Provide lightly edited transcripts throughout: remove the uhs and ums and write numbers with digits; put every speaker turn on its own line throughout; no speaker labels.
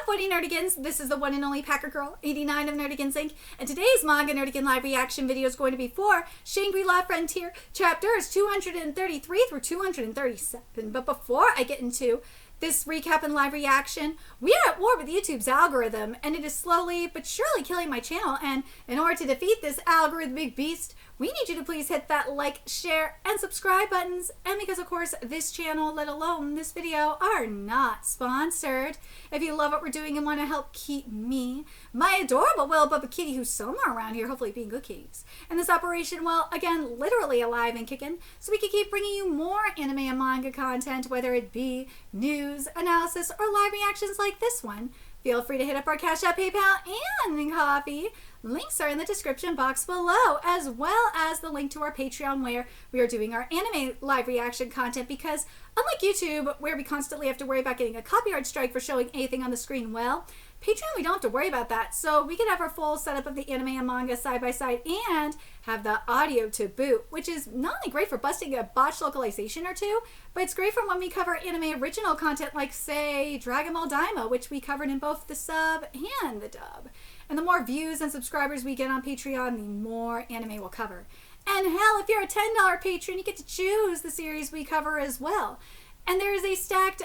What Nerdigans? This is the one and only Packer Girl, 89 of Nerdigans Inc. And today's Manga Nerdigan live reaction video is going to be for Shangri-La Frontier chapters 233 through 237. But before I get into this recap and live reaction, we are at war with YouTube's algorithm, and it is slowly but surely killing my channel. And in order to defeat this algorithmic beast, we need you to please hit that like, share, and subscribe buttons. And because, of course, this channel, let alone this video, are not sponsored. If you love what we're doing and want to help keep me, my adorable Will Bubba Kitty, who's somewhere around here, hopefully being good kitties, and this operation, well, again, literally alive and kicking, so we can keep bringing you more anime and manga content, whether it be news, analysis, or live reactions like this one. Feel free to hit up our Cash App, PayPal, and Coffee. Links are in the description box below, as well as the link to our Patreon, where we are doing our anime live reaction content, because unlike YouTube, where we constantly have to worry about getting a copyright strike for showing anything on the screen, well, Patreon, we don't have to worry about that. So we can have our full setup of the anime and manga side by side and have the audio to boot, which is not only great for busting a botched localization or two, but it's great for when we cover anime original content like, say, Dragon Ball Daima, which we covered in both the sub and the dub. And the more views and subscribers we get on Patreon, the more anime we'll cover. And hell, if you're a $10 patron, you get to choose the series we cover as well. And there is a stacked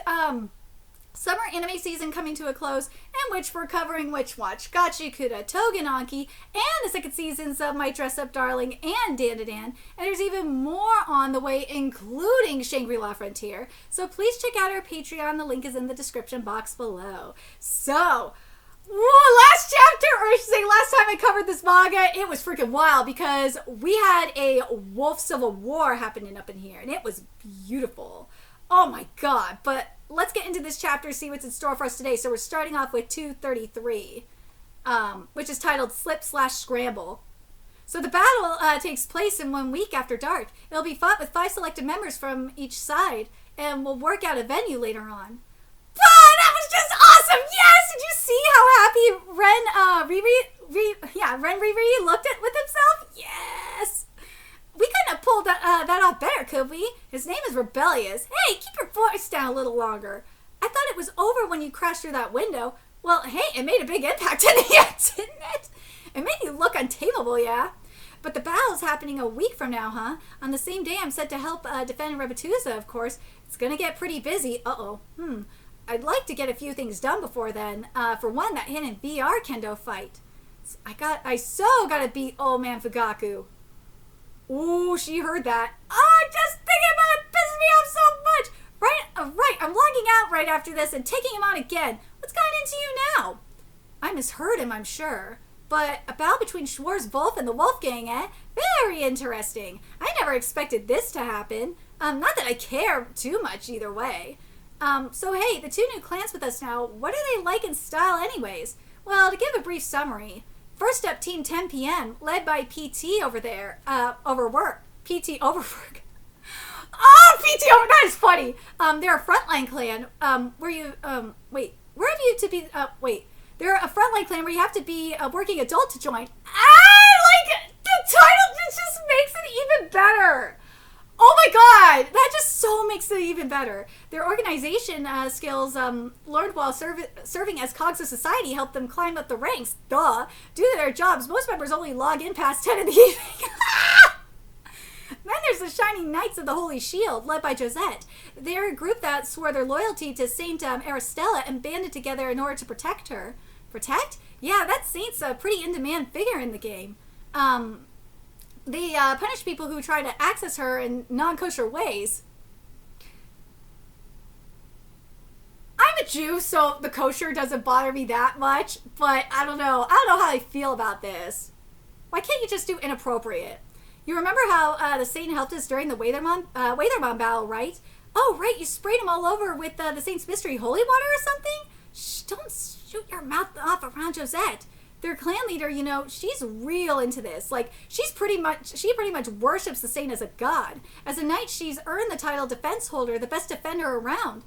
summer anime season coming to a close, in which we're covering Witch Watch, Gachikuta, Togenanki, and the second seasons of My Dress Up Darling and Dandadan. And there's even more on the way, including Shangri-La Frontier. So please check out our Patreon. The link is in the description box below. So, last time I covered this manga, it was freaking wild because we had a wolf civil war happening up in here, and it was beautiful. Oh my god. But let's get into this chapter, see what's in store for us today. So we're starting off with 233, which is titled Slip/Scramble. So the battle takes place in 1 week after dark. It'll be fought with 5 selected members from each side, and we'll work out a venue later on. That was just awesome! Yes! Did you see how happy Ren Riri looked at with himself? Yes! We couldn't have pulled that off better, could we? His name is Rebellious. Hey, keep your voice down a little longer. I thought it was over when you crashed through that window. Well, hey, it made a big impact in the end, didn't it? It made you look untamable, yeah? But the battle's happening a week from now, huh? On the same day I'm set to help defend Rebatuza, of course. It's gonna get pretty busy. I'd like to get a few things done before then. For one, that hidden VR kendo fight. I so gotta beat old man Fugaku. Ooh, she heard that. Oh, just thinking about it pisses me off so much. Right, I'm logging out right after this and taking him on again. What's gotten into you now? I misheard him, I'm sure. But a battle between Schwarzwolf and the Wolfgang, eh? Very interesting. I never expected this to happen. Not that I care too much either way. So hey, the 2 new clans with us now, what are they like in style anyways? Well, to give a brief summary, first up, Team 10 PM, led by PT over there, Overwork. PT Overwork. Oh, PT Over, that is funny. They're a frontline clan, they're a frontline clan where you have to be a working adult to join. The title just makes it even better. Oh my god, that just so makes it even better. Their organization skills learned while serving as cogs of society helped them climb up the ranks. Duh. Due to their jobs, most members only log in past 10 in the evening. Then there's the Shining Knights of the Holy Shield, led by Josette. They're a group that swore their loyalty to Saint Aristella and banded together in order to protect her. Protect? Yeah, that saint's a pretty in-demand figure in the game. They punish people who try to access her in non-kosher ways. I'm a Jew, so the kosher doesn't bother me that much, but I don't know how I feel about this. Why can't you just do inappropriate? You remember how the saint helped us during the Waithermon battle, right? Oh, right, you sprayed him all over with the saint's mystery holy water or something? Shh, don't shoot your mouth off around Josette. Their clan leader, you know, she's real into this. Like, she pretty much worships the saint as a god. As a knight, she's earned the title defense holder, the best defender around.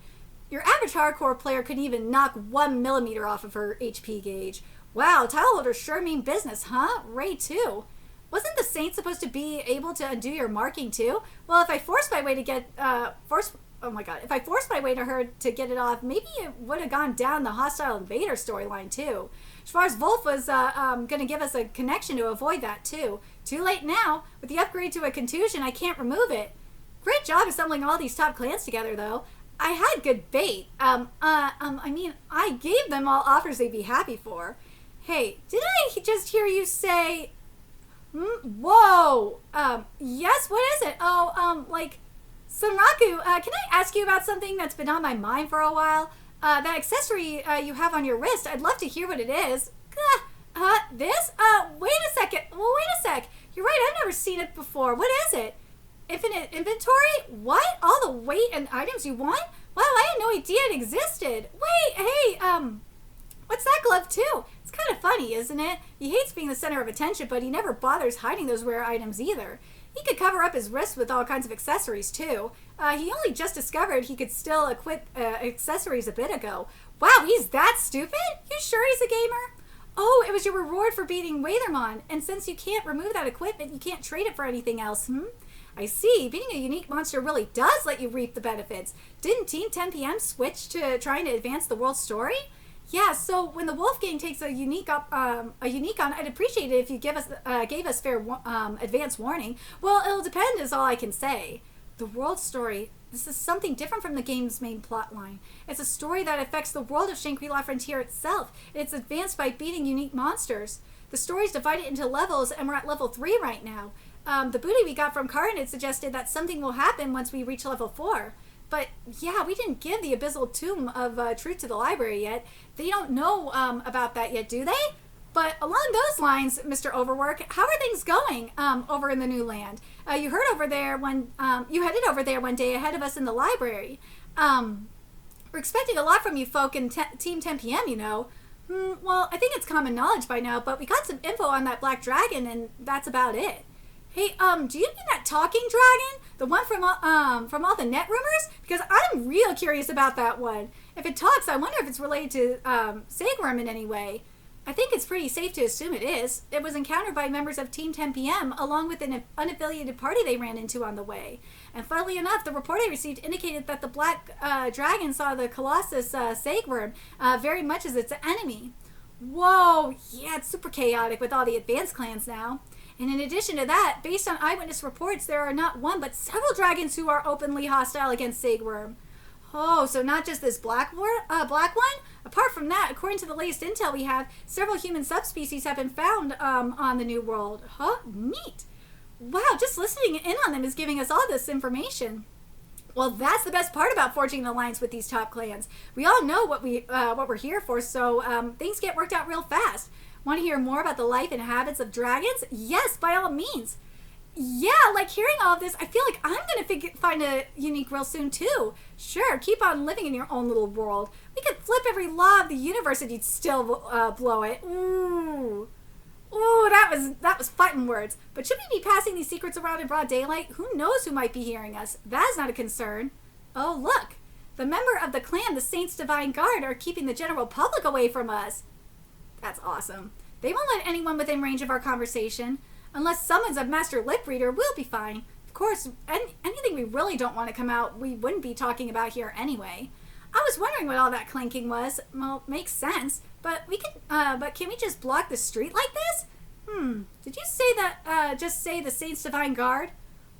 Your average hardcore player couldn't even knock 1 millimeter off of her HP gauge. Wow, title holders sure mean business, huh? Ray too. Wasn't the saint supposed to be able to undo your marking too? Well, if I forced my way to get oh my god, if I forced my way to her to get it off, maybe it would have gone down the hostile invader storyline too. Schwarzwolf was going to give us a connection to avoid that too. Too late now. With the upgrade to a contusion, I can't remove it. Great job assembling all these top clans together, though. I had good bait. I mean, I gave them all offers they'd be happy for. Hey, did I just hear you say... Whoa! Yes, what is it? Oh, like... Sunraku, can I ask you about something that's been on my mind for a while? That accessory you have on your wrist, I'd love to hear what it is. This? Wait a second. Well, wait a sec. You're right, I've never seen it before. What is it? Infinite inventory? What? All the weight and items you want? Wow, I had no idea it existed. Wait, hey, what's that glove too? It's kind of funny, isn't it? He hates being the center of attention, but he never bothers hiding those rare items either. He could cover up his wrists with all kinds of accessories too. He only just discovered he could still equip accessories a bit ago. Wow, he's that stupid? You sure he's a gamer? Oh, it was your reward for beating Waithermon, and since you can't remove that equipment, you can't trade it for anything else, I see. Being a unique monster really does let you reap the benefits. Didn't Team 10PM switch to trying to advance the world's story? Yeah, so when the Wolf Gang takes a unique on, I'd appreciate it if you gave us fair advance warning. Well, it'll depend is all I can say. The world story. This is something different from the game's main plotline. It's a story that affects the world of Shangri-La Frontier itself. It's advanced by beating unique monsters. The story's divided into levels, and we're at level 3 right now. The booty we got from Carnage suggested that something will happen once we reach level 4. But yeah, we didn't give the Abyssal Tomb of Truth to the library yet. They don't know about that yet, do they? But along those lines, Mr. Overwork, how are things going over in the new land? You heard over there when you headed over there one day ahead of us in the library. We're expecting a lot from you folk in Team 10PM, you know. Well, I think it's common knowledge by now, but we got some info on that black dragon, and that's about it. Hey, do you mean that talking dragon? The one from all the net rumors? Because I'm real curious about that one. If it talks, I wonder if it's related to Sagworm in any way. I think it's pretty safe to assume it is. It was encountered by members of Team 10PM along with an unaffiliated party they ran into on the way. And funnily enough, the report I received indicated that the black dragon saw the Colossus Sagworm very much as its enemy. Whoa, yeah, it's super chaotic with all the advanced clans now. And in addition to that, based on eyewitness reports, there are not one but several dragons who are openly hostile against Sagworm. Oh, so not just this black one? Apart from that, according to the latest intel we have, several human subspecies have been found on the New World. Huh? Neat. Wow, just listening in on them is giving us all this information. Well, that's the best part about forging an alliance with these top clans. We all know what we're here for, so things get worked out real fast. Want to hear more about the life and habits of dragons? Yes, by all means. Yeah, like hearing all of this, I feel like I'm going to find a unique real soon too. Sure, keep on living in your own little world. We could flip every law of the universe and you'd still blow it. Ooh, that was fighting words. But should we be passing these secrets around in broad daylight? Who knows who might be hearing us? That's not a concern. Oh, look. The member of the clan, the Saints Divine Guard, are keeping the general public away from us. That's awesome. They won't let anyone within range of our conversation. Unless someone's a master lip reader, we'll be fine. Of course, anything we really don't want to come out, we wouldn't be talking about here anyway. I was wondering what all that clanking was. Well, makes sense. But can we just block the street like this? Did you say that, just say the Saints Divine Guard?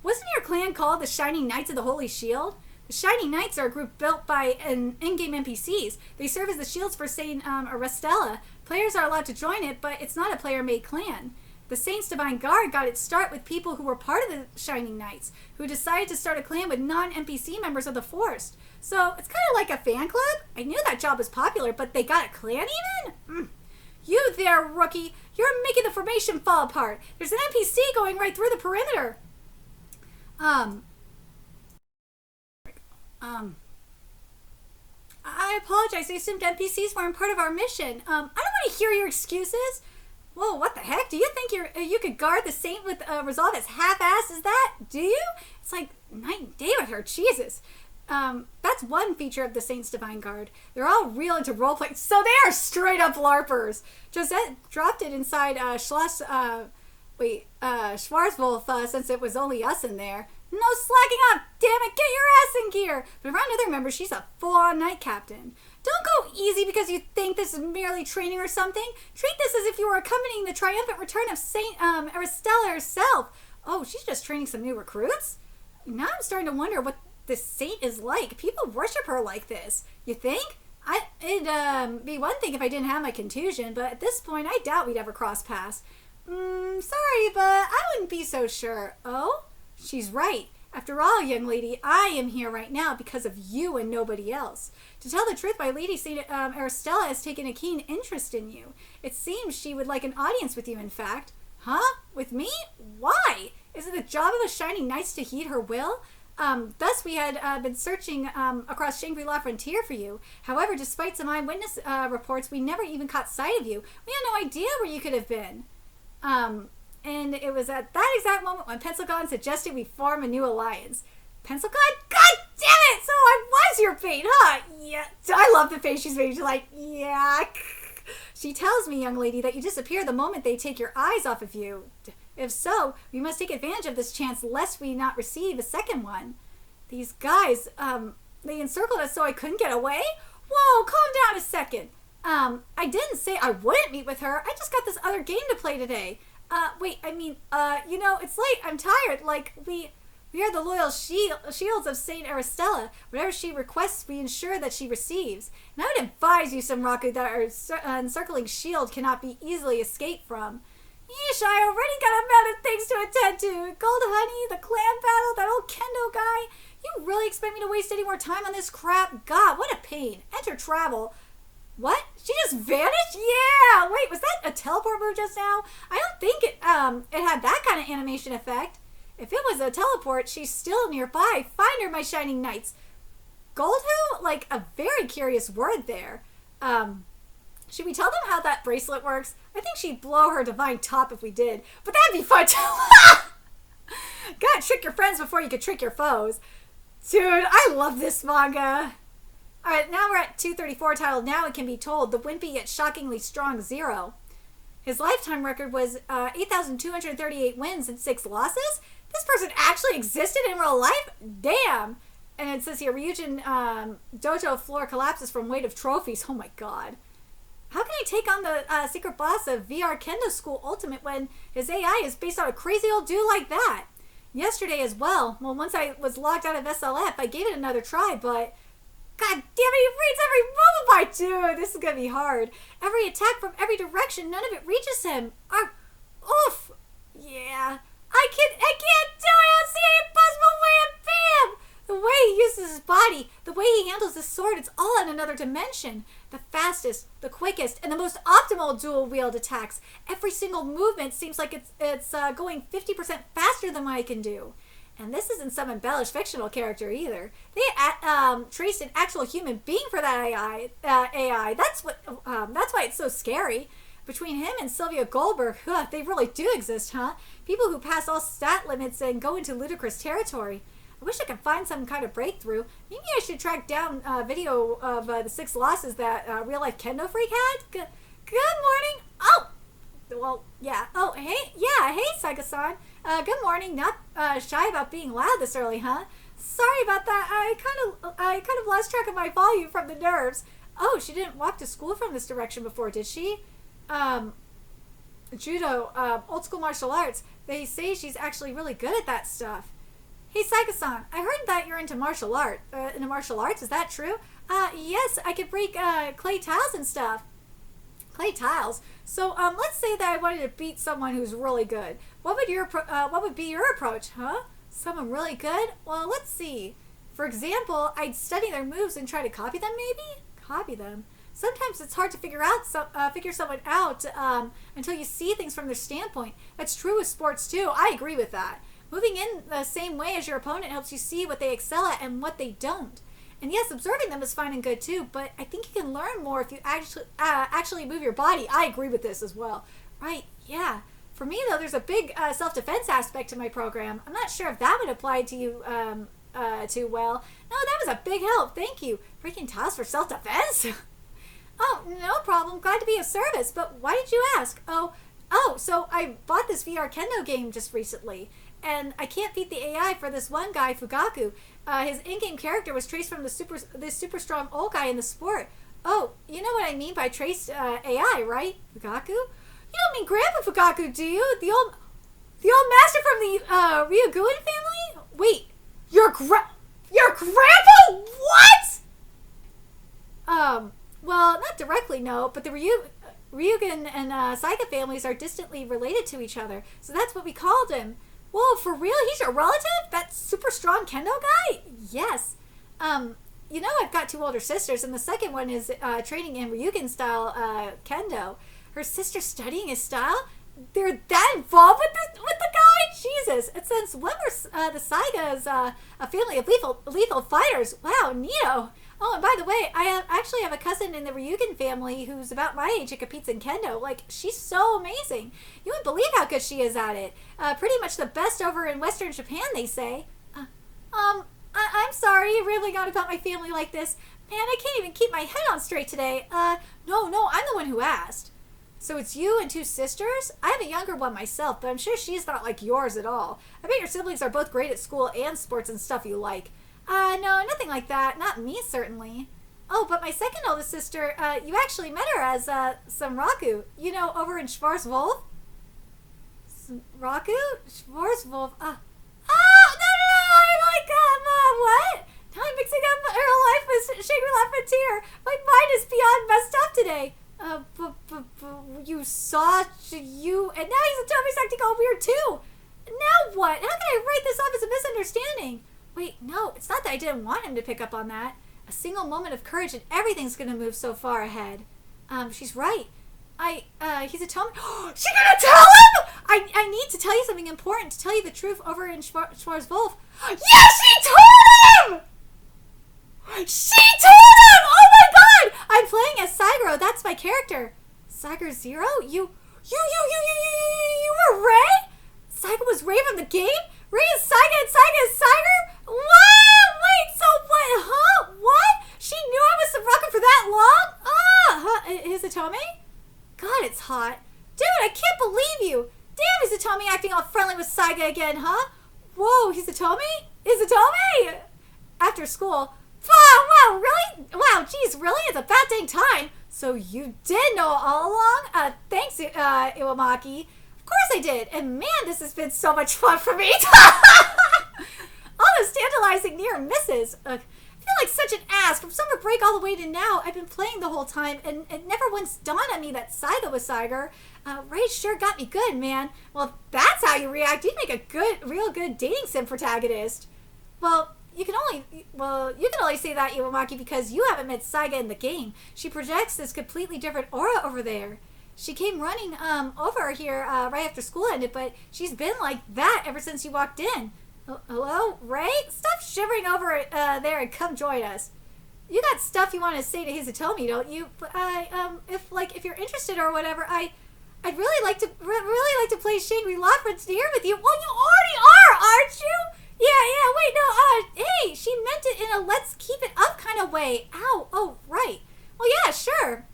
Wasn't your clan called the Shining Knights of the Holy Shield? The Shining Knights are a group built by in-game NPCs. They serve as the shields for Saint Aristella. Players are allowed to join it, but it's not a player-made clan. The Saints Divine Guard got its start with people who were part of the Shining Knights, who decided to start a clan with non-NPC members of the Forest. So it's kind of like a fan club. I knew that job was popular, but they got a clan even? You there, rookie. You're making the formation fall apart. There's an NPC going right through the perimeter. I apologize. I assumed NPCs weren't part of our mission. I don't want to hear your excuses. Whoa, what the heck? Do you think you could guard the Saint with resolve as half-assed as that? Do you? It's like night and day with her. Jesus. That's one feature of the Saints Divine Guard. They're all real into roleplay. So they are straight up LARPers. Josette dropped it inside Schwarzwolf since it was only us in there. No slacking off, damn it, get your ass in gear. But around other members, she's a full-on night captain. Don't go easy because you think this is merely training or something. Treat this as if you were accompanying the triumphant return of Saint Aristella herself. Oh, she's just training some new recruits? Now I'm starting to wonder what this saint is like. People worship her like this. You think? It'd be one thing if I didn't have my contusion, but at this point, I doubt we'd ever cross paths. Sorry, but I wouldn't be so sure. Oh? She's right. After all, young lady, I am here right now because of you and nobody else. To tell the truth, my lady Saint Aristella has taken a keen interest in you. It seems she would like an audience with you, in fact. Huh? With me? Why? Is it the job of the Shining Knights to heed her will? Thus, we had been searching across Shangri-La frontier for you. However, despite some eyewitness reports, we never even caught sight of you. We had no idea where you could have been. And it was at that exact moment when Pencilgon suggested we form a new alliance. Pencilgon? God damn it! So I was your bait, huh? Yeah. I love the face she's made. She's like, yeah. She tells me, young lady, that you disappear the moment they take your eyes off of you. If so, we must take advantage of this chance lest we not receive a second one. These guys, they encircled us so I couldn't get away? Whoa, calm down a second. I didn't say I wouldn't meet with her. I just got this other game to play today. Wait, I mean, it's late. I'm tired. Like, we are the loyal shields of Saint Aristella. Whatever she requests, we ensure that she receives. And I would advise you, Samraku, that our encircling shield cannot be easily escaped from. Yeesh, I already got a amount of things to attend to. Gold Honey, the clan battle, that old kendo guy. You really expect me to waste any more time on this crap? God, what a pain. Enter travel. What? She just vanished? Yeah! Wait, was that a teleport move just now? I don't think it had that kind of animation effect. If it was a teleport, she's still nearby. Find her, my shining knights. Gold who? Like, a very curious word there. Should we tell them how that bracelet works? I think she'd blow her divine top if we did. But that'd be fun too. Gotta trick your friends before you could trick your foes. Dude, I love this manga. Alright, now we're at 234 titled Now It Can Be Told, the wimpy yet shockingly strong Zero. His lifetime record was 8,238 wins and 6 losses? This person actually existed in real life? Damn! And it says here, Ryujin dojo floor collapses from weight of trophies. Oh my god. How can he take on the secret boss of VR Kendo School Ultimate when his AI is based on a crazy old dude like that? Yesterday as well, once I was logged out of SLF, I gave it another try, but God damn it, he reads every move of my dude. This is gonna be hard. Every attack from every direction, none of it reaches him. Oof. Yeah. I can't do it. I don't see any possible way of bam. The way he uses his body, the way he handles his sword, it's all in another dimension. The fastest, the quickest, and the most optimal dual-wield attacks. Every single movement seems like it's going 50% faster than what I can do. And this isn't some embellished fictional character either. They traced an actual human being for that AI. That's why it's so scary. Between him and Sylvia Goldberg, they really do exist, huh? People who pass all stat limits and go into ludicrous territory. I wish I could find some kind of breakthrough. Maybe I should track down a video of the 6 losses that Real Life Kendo Freak had. Good morning. Oh, well, yeah. Oh, hey, yeah, hey, Saika-san. Good morning. Not shy about being loud this early, huh? Sorry about that. I kind of lost track of my volume from the nerves. Oh, she didn't walk to school from this direction before, did she? Judo, old school martial arts. They say she's actually really good at that stuff. Hey, Saika-san, I heard that you're into martial arts. Is that true? Yes, I could break clay tiles and stuff. Clay tiles. So, let's say that I wanted to beat someone who's really good. What would be your approach, huh? Someone really good? Well, let's see. For example, I'd study their moves and try to copy them, maybe? Copy them. Sometimes it's hard to figure someone out until you see things from their standpoint. That's true with sports too. I agree with that. Moving in the same way as your opponent helps you see what they excel at and what they don't. And yes, observing them is fine and good too, but I think you can learn more if you actually move your body. I agree with this as well. Right, yeah. For me, though, there's a big self-defense aspect to my program. I'm not sure if that would apply to you too well. No, that was a big help. Thank you. Breaking tiles for self-defense? Oh, no problem. Glad to be of service. But why did you ask? Oh, so I bought this VR Kendo game just recently. and I can't beat the AI for this one guy, Fugaku. His in-game character was traced from this super strong old guy in the sport. Oh, you know what I mean by traced AI, right? Fugaku? You don't mean Grandpa Fugaku, do you? The old master from the Ryuguin family? Wait, your grandpa? What? Well, not directly, no, but the Ryugen and Saiga families are distantly related to each other, so that's what we called him. Whoa, for real? He's your relative? That super strong kendo guy? Yes. You know, I've got two older sisters, and the second one is training in Ryugen style kendo. Her sister's studying his style? They're that involved with the guy? Jesus. And since when were the Saigas a family of lethal fighters? Wow, neato. Oh, and by the way, I actually have a cousin in the Ryugen family who's about my age and competes in kendo. Like, she's so amazing. You wouldn't believe how good she is at it. Pretty much the best over in Western Japan, they say. I'm sorry, rambling on about my family like this. Man, I can't even keep my head on straight today. No, I'm the one who asked. So it's you and two sisters? I have a younger one myself, but I'm sure she's not like yours at all. I bet your siblings are both great at school and sports and stuff you like. No, nothing like that. Not me, certainly. Oh, but my second oldest sister, you actually met her as, Samraku. You know, over in Schwarzwolf? Raku? Schwarzwolf? No, I'm like, what? Now I'm mixing up her life with Shangri-La Frontier. My mind is beyond messed up today. You saw you, and now he's Tommy's acting all weird too. Now what? How can I write this off as a misunderstanding? Wait, no, it's not that I didn't want him to pick up on that. A single moment of courage and everything's gonna move so far ahead. She's right. He's a Tommy. She's gonna tell him! I need to tell you something important, to tell you the truth over in Schwarzwolf. Yeah, she told him! She told him! Oh my god! I'm playing as Saigro, that's my character. Saiga Zero? You were Ray? Saiga was Ray from the game? Ray is Saiga and Saiga is Saiga? What? Wait, so what? Huh? What? She knew I was Soraka for that long? Hizatomi? God, it's hot. Dude, I can't believe you. Damn, Hizatomi acting all friendly with Saiga again, huh? Whoa, Hizatomi? Hizatomi? After school. Wow, really? Wow, geez, really? It's a bad dang time. So you did know all along? Thanks, Iwamaki. Of course I did. And man, this has been so much fun for me. All those tantalizing near misses. I feel like such an ass. From summer break all the way to now, I've been playing the whole time, and it never once dawned on me that Saiga was Saiga. Ray sure got me good, man. Well, if that's how you react, you'd make a real good dating sim protagonist. Well, you can only say that, Iwamaki, because you haven't met Saiga in the game. She projects this completely different aura over there. She came running over here right after school ended, but she's been like that ever since you walked in. Hello, Ray? Stop shivering over there and come join us. You got stuff you want to say to Hizatomi, don't you? If you're interested or whatever, I'd really like to play Shangri-La Frontier with you. Well, you already are, aren't you? Yeah, wait, no, hey, she meant it in a let's keep it up kind of way. Ow, oh, right. Well, yeah, sure.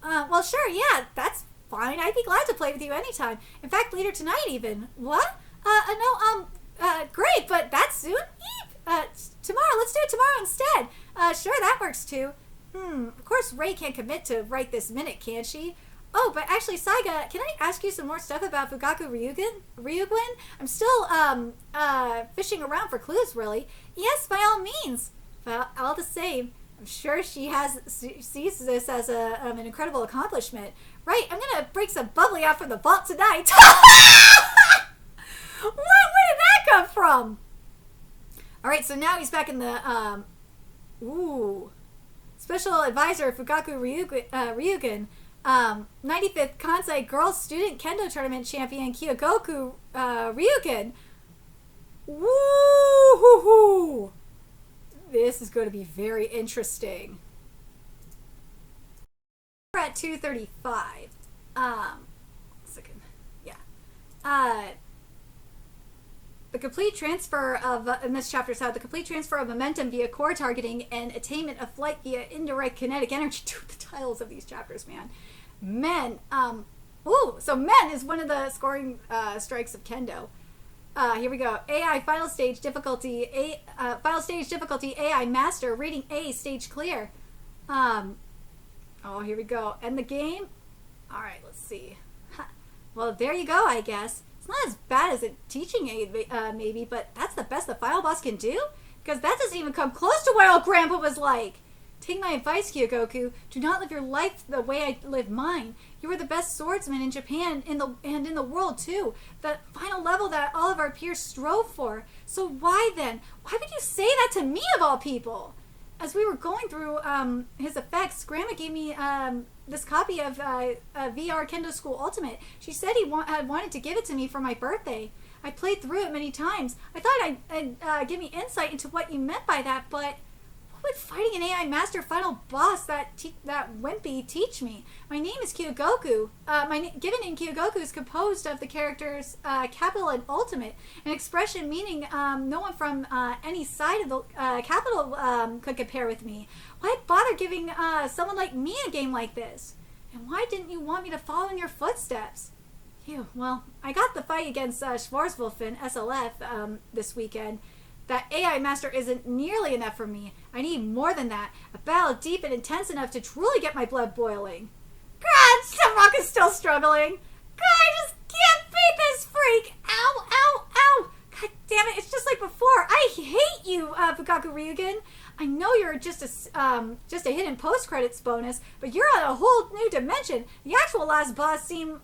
Sure, yeah, that's fine. I'd be glad to play with you anytime. In fact, later tonight even. What? Great, but that's soon? Tomorrow, let's do it tomorrow instead. Sure, that works too. Of course Ray can't commit to right this minute, can she? Oh, but actually, Saiga, can I ask you some more stuff about Fugaku Ryuguin? I'm still, fishing around for clues, really. Yes, by all means. Well, all the same, I'm sure she sees this as an incredible accomplishment. Right, I'm gonna break some bubbly out from the vault tonight. Where did that come from? Alright, so now he's back in the, Special Advisor Fugaku Ryuguin. 95th Kansai Girls Student Kendo Tournament Champion Kyogoku Ryugen. Woo-hoo-hoo! This is going to be very interesting. We're at 235. Second. Yeah. The complete transfer of, in this chapter's how the complete transfer of momentum via core targeting and attainment of flight via indirect kinetic energy. Dude, the titles of these chapters, man. Men. So men is one of the scoring strikes of kendo. Here we go. AI final stage difficulty. Final stage difficulty AI master. Rating A. Stage clear. Oh, here we go. End the game. All right, let's see. Well, there you go, I guess. It's not as bad as a teaching aid, maybe, but that's the best the final boss can do? Because that doesn't even come close to what old Grandpa was like. Take my advice, Kyogoku. Do not live your life the way I live mine. You are the best swordsman in Japan and in the world, too. The final level that all of our peers strove for. So why then? Why would you say that to me, of all people? As we were going through his effects, Grandma gave me this copy of VR Kendo School Ultimate. She said he had wanted to give it to me for my birthday. I played through it many times. I thought I'd give me insight into what you meant by that, but what would fighting an AI master final boss that wimpy teach me? My name is Kyogoku. My given name Kyogoku is composed of the characters capital and ultimate, an expression meaning no one from any side of the capital could compare with me. Why bother giving someone like me a game like this? And why didn't you want me to follow in your footsteps? Phew, well, I got the fight against Schwarzwolfen SLF this weekend. That AI master isn't nearly enough for me. I need more than that. A battle deep and intense enough to truly get my blood boiling. God, Shamrock is still struggling. God, I just can't beat this freak. Ow, ow, ow. God damn it, it's just like before. I hate you, Fukaku Ryugen. I know you're just a hidden post-credits bonus, but you're on a whole new dimension. The actual last boss seemed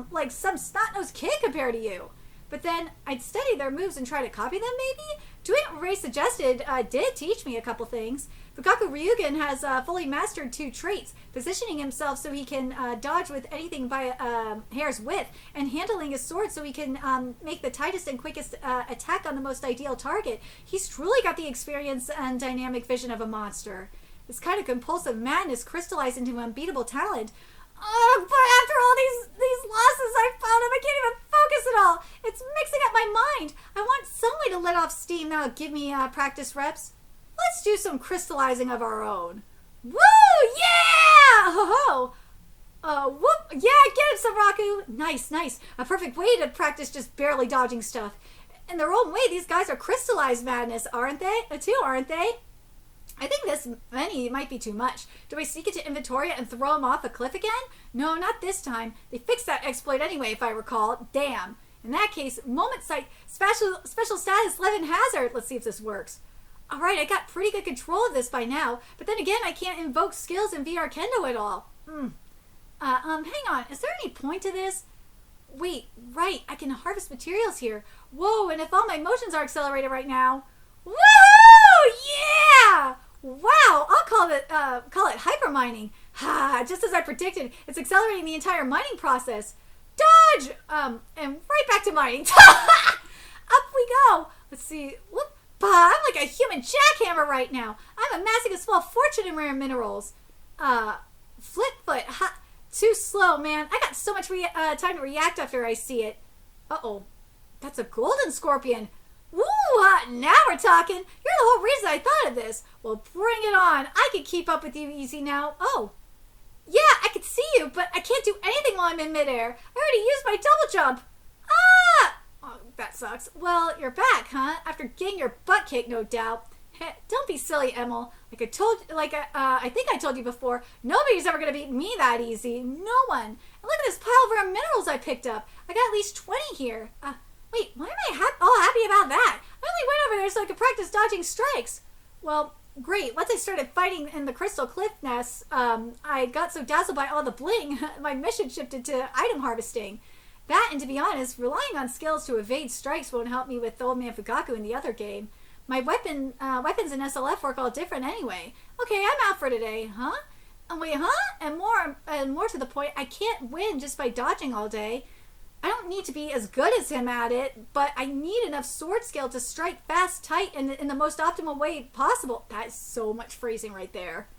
like some snot-nosed kid compared to you. But then I'd study their moves and try to copy them, maybe? Doing what Ray suggested did teach me a couple things. Fukaku Ryugen has fully mastered 2 traits, positioning himself so he can dodge with anything by a hair's width, and handling his sword so he can make the tightest and quickest attack on the most ideal target. He's truly got the experience and dynamic vision of a monster. This kind of compulsive madness crystallized into unbeatable talent. Oh, but after all these losses I found him, I can't even focus at all. It's mixing up my mind. I want some way to let off steam that'll give me practice reps. Let's do some crystallizing of our own. Woo! Yeah! Ho ho! Whoop! Yeah, get it, Saraku! Nice, nice. A perfect way to practice just barely dodging stuff. In their own way, these guys are crystallized madness, aren't they? Aren't they? I think this many might be too much. Do I sneak into Inventoria and throw him off a cliff again? No, not this time. They fixed that exploit anyway, if I recall. Damn. In that case, moment sight, special status, Levin Hazard. Let's see if this works. Alright, I got pretty good control of this by now, but then again, I can't invoke skills in VR Kendo at all. Hang on. Is there any point to this? Wait, right. I can harvest materials here. Whoa, and if all my motions are accelerated right now. Woohoo! Yeah! Wow, I'll call it hypermining. Ha! Just as I predicted, it's accelerating the entire mining process. Dodge! And right back to mining. Up we go. Let's see. Whoop! Bah, I'm like a human jackhammer right now. I'm amassing a small fortune in rare minerals. Flipfoot. Ha! Too slow, man. I got so much time to react after I see it. Uh-oh. That's a golden scorpion. Woo! Now we're talking. You're the whole reason I thought of this. Well, bring it on. I can keep up with you easy now. Oh. Yeah, I can see you, but I can't do anything while I'm in midair. I already used my double jump. Ah! Oh, that sucks. Well, you're back, huh? After getting your butt kicked, no doubt. Hey, don't be silly, Emil. I think I told you before, nobody's ever going to beat me that easy. No one. And look at this pile of rare minerals I picked up. I got at least 20 here. Wait, why am I all happy about that? I only went over there so I could practice dodging strikes. Well, great. Once I started fighting in the crystal cliff nests, I got so dazzled by all the bling, my mission shifted to item harvesting. That, and to be honest, relying on skills to evade strikes won't help me with Old Man Fugaku in the other game. My weapons in SLF work all different anyway. Okay, I'm out for today, huh? Wait, huh? And more to the point, I can't win just by dodging all day. I don't need to be as good as him at it, but I need enough sword skill to strike fast, tight, and in the most optimal way possible. That is so much phrasing right there.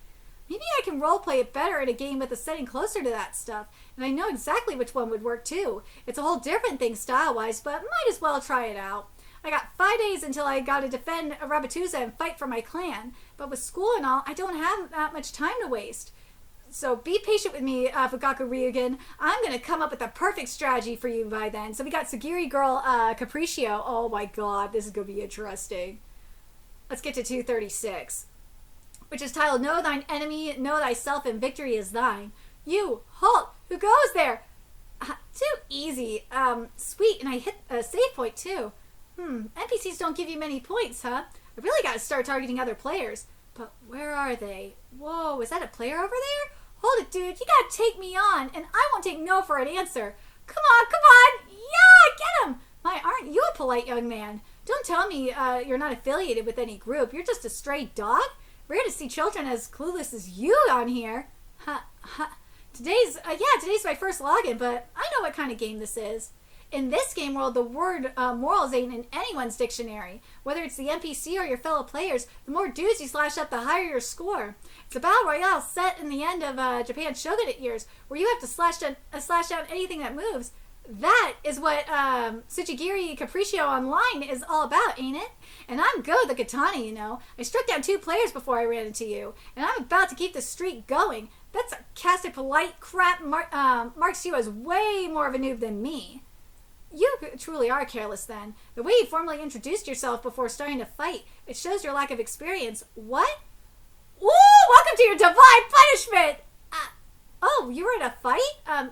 Maybe I can roleplay it better in a game with a setting closer to that stuff, and I know exactly which one would work too. It's a whole different thing style-wise, but might as well try it out. I got 5 days until I got to defend Rabatuza and fight for my clan, but with school and all, I don't have that much time to waste. So be patient with me, Fugaku Ryugen. I'm going to come up with a perfect strategy for you by then. So we got Sagiri Girl Capriccio. Oh my god, this is going to be interesting. Let's get to 236. Which is titled, Know thine enemy, know thyself, and victory is thine. You, halt, who goes there? Too easy. Sweet, and I hit a save point too. NPCs don't give you many points, huh? I really got to start targeting other players. But where are they? Whoa, is that a player over there? Hold it, dude. You gotta take me on, and I won't take no for an answer. Come on, come on. Yeah, get him. My, aren't you a polite young man? Don't tell me you're not affiliated with any group. You're just a stray dog? Rare to see children as clueless as you on here. Today's my first login, but I know what kind of game this is. In this game world, the word morals ain't in anyone's dictionary. Whether it's the NPC or your fellow players, the more dudes you slash up, the higher your score. It's a battle royale set in the end of Japan's shogunate years, where you have to slash down anything that moves. That is what Tsuchigiri Capriccio Online is all about, ain't it? And I'm Go the Katana, you know. I struck down 2 players before I ran into you, and I'm about to keep the streak going. That sarcastic, polite crap marks you as way more of a noob than me. You truly are careless then. The way you formally introduced yourself before starting to fight, it shows your lack of experience. What? Ooh, welcome to your divine punishment! Oh, you were in a fight?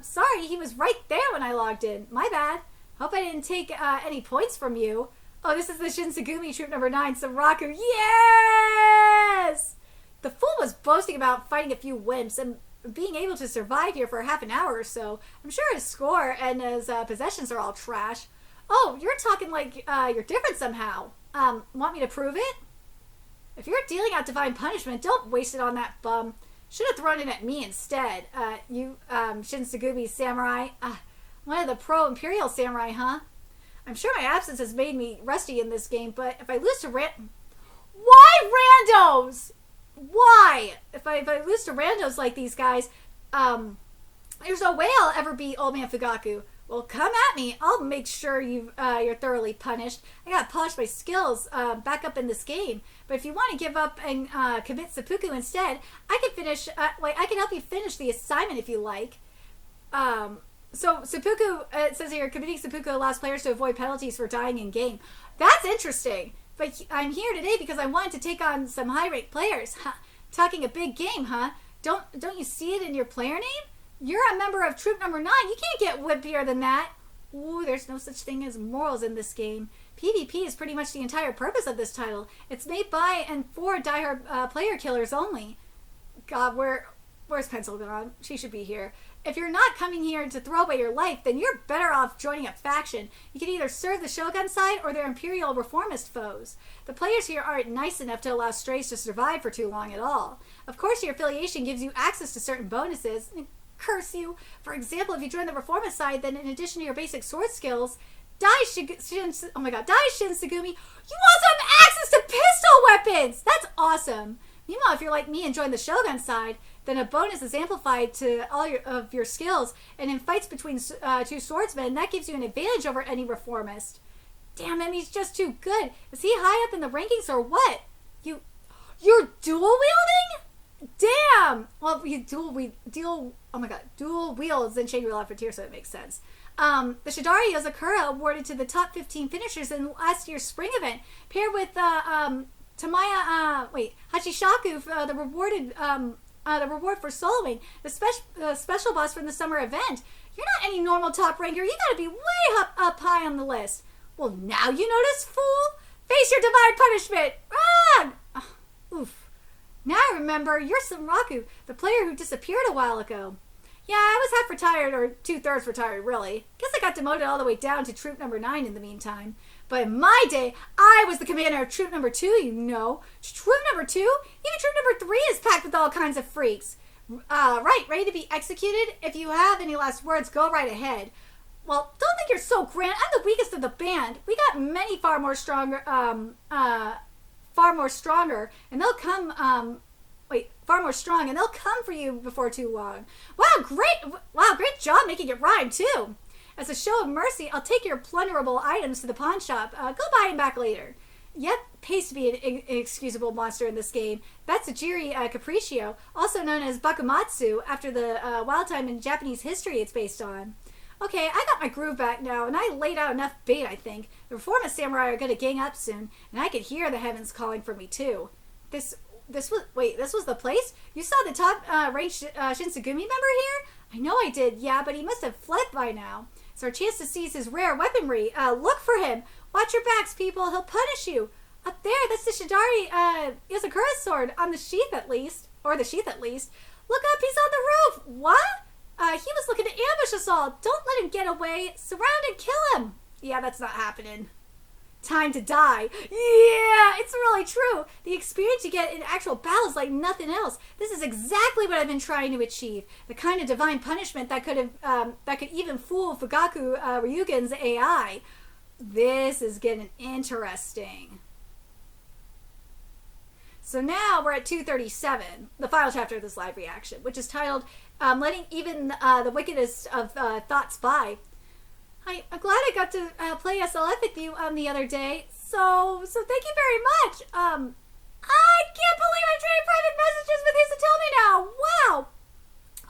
Sorry, he was right there when I logged in. My bad. Hope I didn't take any points from you. Oh, this is the Shinsegumi troop number 9, Saraku. Yes! The fool was boasting about fighting a few wimps and being able to survive here for half an hour or so. I'm sure his score and his possessions are all trash. Oh, you're talking like you're different somehow. Want me to prove it? If you're dealing out divine punishment, don't waste it on that bum. Should have thrown it at me instead. You, Shinsegumi samurai. One of the pro-imperial samurai, huh? I'm sure my absence has made me rusty in this game, but if I lose to Why randos? Why? If I lose to randos like these guys, there's no way I'll ever beat Old Man Fugaku. Well, come at me. I'll make sure you're thoroughly punished. I gotta polish my skills back up in this game. But if you want to give up and commit seppuku instead, I can finish. I can help you finish the assignment if you like. So seppuku, it says here, committing seppuku allows players to avoid penalties for dying in game. That's interesting. But I'm here today because I wanted to take on some high-ranked players. Talking a big game, huh? Don't you see it in your player name? You're a member of troop number 9. You can't get whippier than that. Ooh, there's no such thing as morals in this game. PvP is pretty much the entire purpose of this title. It's made by and for diehard player killers only. God, where's Pencil gone? She should be here. If you're not coming here to throw away your life, then you're better off joining a faction. You can either serve the Shogun side or their Imperial Reformist foes. The players here aren't nice enough to allow strays to survive for too long at all. Of course, your affiliation gives you access to certain bonuses. Curse you. For example, if you join the Reformist side, then in addition to your basic sword skills, Shinsegumi, you also have access to pistol weapons! That's awesome! Meanwhile, if you're like me and join the Shogun side, then a bonus is amplified to all of your skills, and in fights between 2 swordsmen, that gives you an advantage over any Reformist. Damn him, he's just too good. Is he high up in the rankings or what? You're dual wielding? Damn! Well, dual wields in Shangri-La Frontier, so it makes sense. The Shidari Yozakura awarded to the top 15 finishers in last year's spring event, paired with Hachishaku, the reward for soloing, the special boss from the summer event. You're not any normal top ranker. You gotta be way up high on the list. Well, now you notice, fool? Face your divine punishment! Run! Oof. Now I remember, you're Samraku, the player who disappeared a while ago. Yeah, I was half retired, or 2/3 retired, really. Guess I got demoted all the way down to troop number 9 in the meantime. But in my day, I was the commander of troop number 2, you know. Troop number 2? Even troop number 3 is packed with all kinds of freaks. Right, ready to be executed? If you have any last words, go right ahead. Well, don't think you're so grand. I'm the weakest of the band. We got many far more stronger, and they'll come, far more strong, and they'll come for you before too long. Wow, great job making it rhyme, too. As a show of mercy, I'll take your plunderable items to the pawn shop. Go buy them back later. Yep, pays to be an inexcusable monster in this game. That's Tajiri Capriccio, also known as Bakumatsu, after the wild time in Japanese history it's based on. Okay, I got my groove back now, and I laid out enough bait, I think. The Reformist Samurai are going to gang up soon, and I could hear the heavens calling for me, too. This was the place? You saw the top range Shinsengumi member here? I know I did, yeah, but he must have fled by now. It's our chance to seize his rare weaponry. Look for him. Watch your backs, people. He'll punish you. Up there, that's the Shidari Yosakura's sword, on the sheath at least. Or the sheath at least. Look up, he's on the roof. What? He was looking to ambush us all. Don't let him get away. Surround and kill him. Yeah, that's not happening. Time to die. Yeah, it's really true. The experience you get in actual battle is like nothing else. This is exactly what I've been trying to achieve. The kind of divine punishment that could even fool Fugaku Ryugen's AI. This is getting interesting. So now we're at 237, the final chapter of this live reaction, which is titled Letting Even the Wickedest of Thoughts By. I'm glad I got to play SLF with you the other day, so thank you very much. I can't believe I'm trading private messages with Hisatomi now. Wow.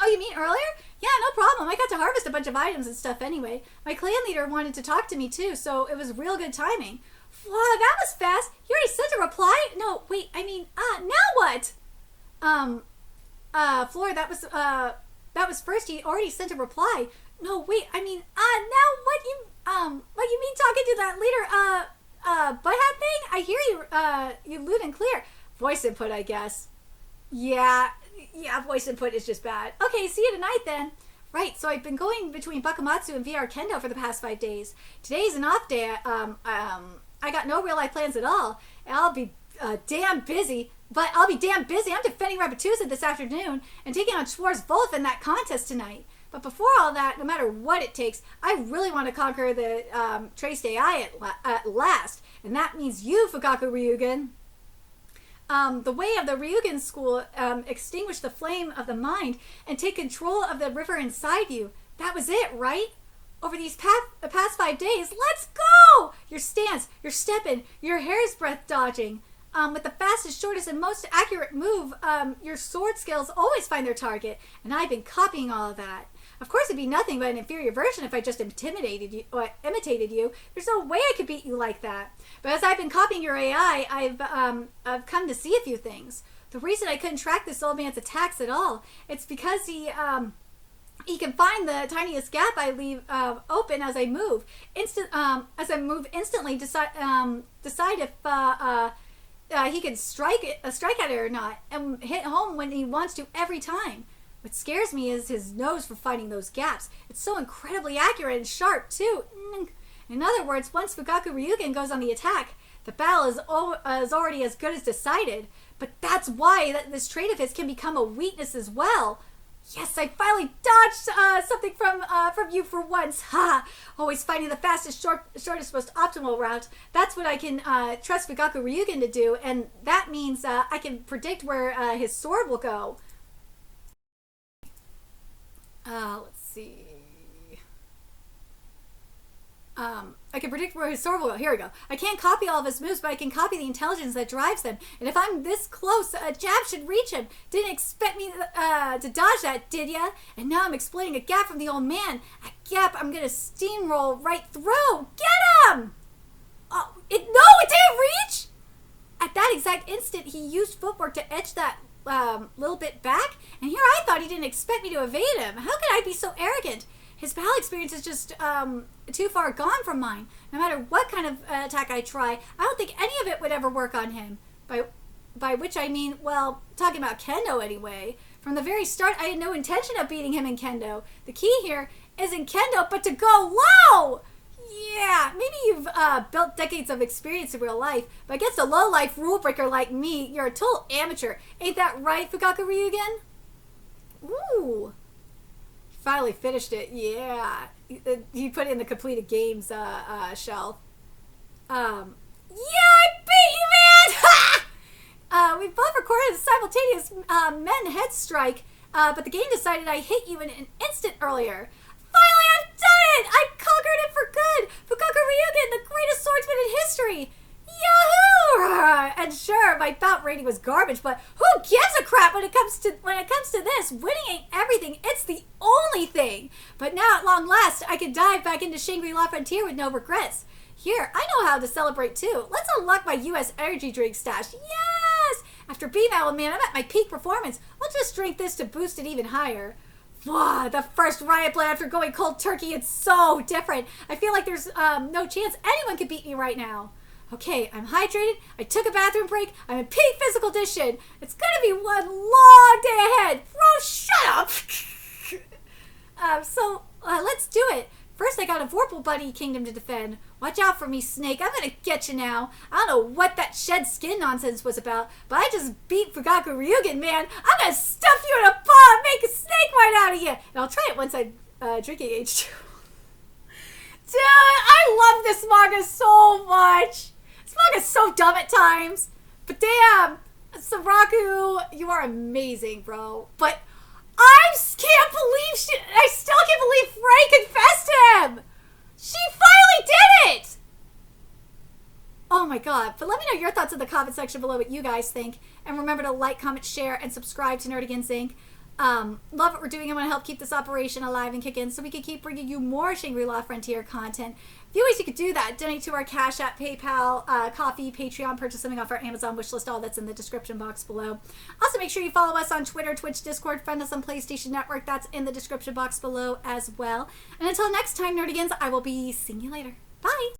Oh, you mean earlier? Yeah, no problem. I got to harvest a bunch of items and stuff anyway. My clan leader wanted to talk to me too, so it was real good timing. Wow, that was fast. You already sent a reply? No, wait, I mean, now what? Floor, that was first. He already sent a reply. No, wait, I mean, now what you mean talking to that leader, butthead thing? I hear you loud and clear. Voice input, I guess. Yeah, voice input is just bad. Okay, see you tonight then. Right, so I've been going between Bakumatsu and VR Kendo for the past 5 days. Today's an off day. I got no real life plans at all. I'll be damn busy. But I'll be damn busy. I'm defending Rabbitusa this afternoon and taking on Schwarz Wolf in that contest tonight. But before all that, no matter what it takes, I really want to conquer the Traced AI at last. And that means you, Fugaku Ryugen. The way of the Ryugen school extinguish the flame of the mind and take control of the river inside you. That was it, right? Over these past 5 days, let's go! Your stance, your stepping, your hair's breadth dodging. With the fastest, shortest, and most accurate move, your sword skills always find their target, and I've been copying all of that. Of course, it'd be nothing but an inferior version if I just imitated you. There's no way I could beat you like that. But as I've been copying your AI, I've come to see a few things. The reason I couldn't track this old man's attacks at all, it's because he can find the tiniest gap I leave open as I move. Instantly decide if he can strike at it or not, and hit home when he wants to every time. What scares me is his nose for finding those gaps. It's so incredibly accurate and sharp, too. In other words, once Fugaku Ryugen goes on the attack, the battle is already as good as decided. But that's why this trait of his can become a weakness as well. Yes, I finally dodged something from you for once. Ha! Always finding the fastest, shortest, most optimal route. That's what I can trust Fugaku Ryugen to do, and that means I can predict where his sword will go. Let's see. I can predict where his sword will go. Here we go. I can't copy all of his moves, but I can copy the intelligence that drives them. And if I'm this close, a jab should reach him. Didn't expect me to dodge that, did ya? And now I'm exploiting a gap from the old man. A gap I'm gonna steamroll right through. Get him! Oh, it didn't reach! At that exact instant, he used footwork to edge that little bit back. And here I thought he didn't expect me to evade him. How could I be so arrogant? His battle experience is just too far gone from mine. No matter what kind of attack I try, I don't think any of it would ever work on him. By which I mean, well, talking about Kendo anyway. From the very start, I had no intention of beating him in Kendo. The key here isn't Kendo, but to go low! Yeah, maybe you've built decades of experience in real life, but against a low-life rule breaker like me, you're a total amateur. Ain't that right, Fugaku Ryugen? Ooh. Finally finished it. Yeah, he put it in the completed games shelf. Yeah, I beat you, man! We both recorded a simultaneous men head strike, but the game decided I hit you in an instant earlier. Finally, I've done it! I conquered it for good! Fugaku Ryugen, the greatest swordsman in history! Yahoo! And sure, my bout rating was garbage, but who gives a crap when it comes to this? Winning ain't everything. It's the only thing. But now, at long last, I can dive back into Shangri-La Frontier with no regrets. Here, I know how to celebrate too. Let's unlock my U.S. energy drink stash. Yes! After B-Battle, man, I'm at my peak performance. Let's just drink this to boost it even higher. Wow, the first riot plan after going cold turkey, it's so different. I feel like there's no chance anyone could beat me right now. Okay, I'm hydrated, I took a bathroom break, I'm in peak physical condition. It's gonna be one long day ahead. Bro, shut up! Let's do it. First, I got a Vorpal Buddy Kingdom to defend. Watch out for me, Snake. I'm gonna get you now. I don't know what that shed skin nonsense was about, but I just beat Fugaku Ryugen, man. I'm gonna stuff you in a ball and make a snake right out of you. And I'll try it once I'm drinking H2. Dude, I love this manga so much. This manga's so dumb at times. But damn, Saraku, you are amazing, bro. But I still can't believe Frey confessed him. She finally did it! Oh my god. But let me know your thoughts in the comment section below what you guys think. And remember to like, comment, share, and subscribe to Nerdigans Inc. Love what we're doing. I want to help keep this operation alive and kicking so we can keep bringing you more Shangri-La Frontier content. A few ways you could do that. Donate to our Cash App, PayPal, Coffee, Patreon, purchase something off our Amazon wishlist. All that's in the description box below. Also, make sure you follow us on Twitter, Twitch, Discord, friend us on PlayStation Network. That's in the description box below as well. And until next time, Nerdigans, I will be seeing you later. Bye!